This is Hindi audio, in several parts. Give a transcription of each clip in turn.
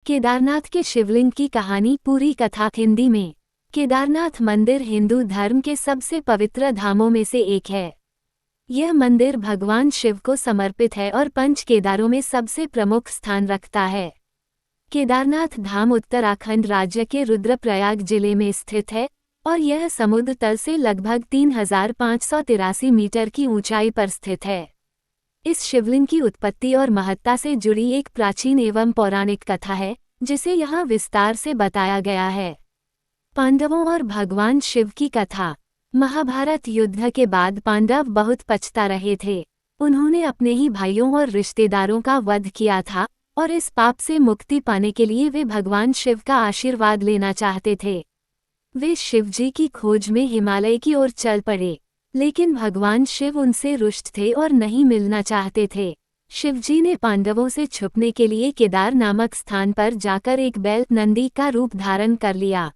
केदारनाथ के शिवलिंग की कहानी पूरी कथा हिंदी में। केदारनाथ मंदिर हिंदू धर्म के सबसे पवित्र धामों में से एक है। यह मंदिर भगवान शिव को समर्पित है और पंच केदारों में सबसे प्रमुख स्थान रखता है। केदारनाथ धाम उत्तराखंड राज्य के रुद्रप्रयाग जिले में स्थित है और यह समुद्र तल से लगभग 3583 मीटर की ऊंचाई पर स्थित है। इस शिवलिंग की उत्पत्ति और महत्ता से जुड़ी एक प्राचीन एवं पौराणिक कथा है, जिसे यहाँ विस्तार से बताया गया है। पांडवों और भगवान शिव की कथा। महाभारत युद्ध के बाद पांडव बहुत पछता रहे थे। उन्होंने अपने ही भाइयों और रिश्तेदारों का वध किया था और इस पाप से मुक्ति पाने के लिए वे भगवान शिव का आशीर्वाद लेना चाहते थे। वे शिवजी की खोज में हिमालय की ओर चल पड़े, लेकिन भगवान शिव उनसे रुष्ट थे और नहीं मिलना चाहते थे। शिवजी ने पांडवों से छुपने के लिए केदार नामक स्थान पर जाकर एक बैल नंदी का रूप धारण कर लिया,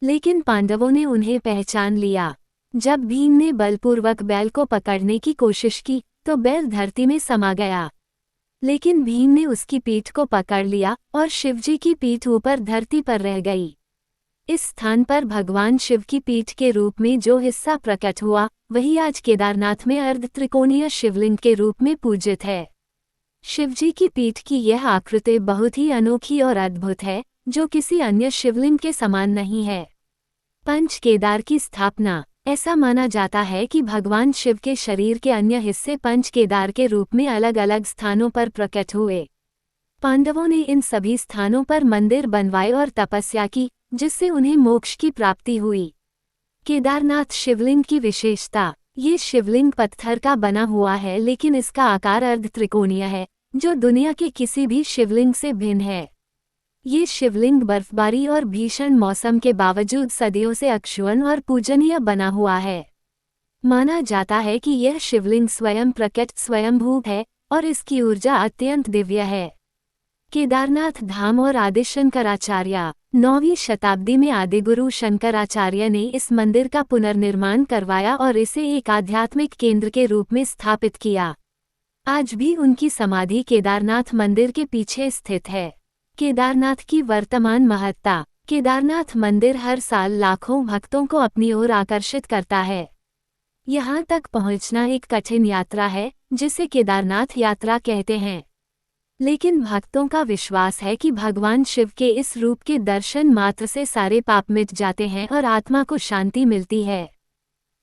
लेकिन पांडवों ने उन्हें पहचान लिया। जब भीम ने बलपूर्वक बैल को पकड़ने की कोशिश की तो बैल धरती में समा गया, लेकिन भीम ने उसकी पीठ को पकड़ लिया और शिवजी की पीठ ऊपर धरती पर रह गई। इस स्थान पर भगवान शिव की पीठ के रूप में जो हिस्सा प्रकट हुआ, वही आज केदारनाथ में अर्ध त्रिकोणीय शिवलिंग के रूप में पूजित है। शिवजी की पीठ की यह आकृति बहुत ही अनोखी और अद्भुत है, जो किसी अन्य शिवलिंग के समान नहीं है। पंच केदार की स्थापना। ऐसा माना जाता है कि भगवान शिव के शरीर के अन्य हिस्से पंच केदार के रूप में अलग अलग स्थानों पर प्रकट हुए। पांडवों ने इन सभी स्थानों पर मंदिर बनवाए और तपस्या की, जिससे उन्हें मोक्ष की प्राप्ति हुई। केदारनाथ शिवलिंग की विशेषता। ये शिवलिंग पत्थर का बना हुआ है, लेकिन इसका आकार अर्ध त्रिकोणीय है, जो दुनिया के किसी भी शिवलिंग से भिन्न है। ये शिवलिंग बर्फबारी और भीषण मौसम के बावजूद सदियों से अक्षुण्ण और पूजनीय बना हुआ है। माना जाता है कि यह शिवलिंग स्वयं प्रकट स्वयंभू है और इसकी ऊर्जा अत्यंत दिव्य है। केदारनाथ धाम और आदि शंकराचार्य। 9वीं शताब्दी में आदिगुरु शंकराचार्य ने इस मंदिर का पुनर्निर्माण करवाया और इसे एक आध्यात्मिक केंद्र के रूप में स्थापित किया। आज भी उनकी समाधि केदारनाथ मंदिर के पीछे स्थित है। केदारनाथ की वर्तमान महत्ता। केदारनाथ मंदिर हर साल लाखों भक्तों को अपनी ओर आकर्षित करता है। यहाँ तक पहुँचना एक कठिन यात्रा है, जिसे केदारनाथ यात्रा कहते हैं, लेकिन भक्तों का विश्वास है कि भगवान शिव के इस रूप के दर्शन मात्र से सारे पाप मिट जाते हैं और आत्मा को शांति मिलती है।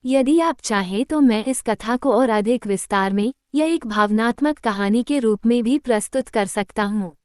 यदि आप चाहें तो मैं इस कथा को और अधिक विस्तार में या एक भावनात्मक कहानी के रूप में भी प्रस्तुत कर सकता हूँ।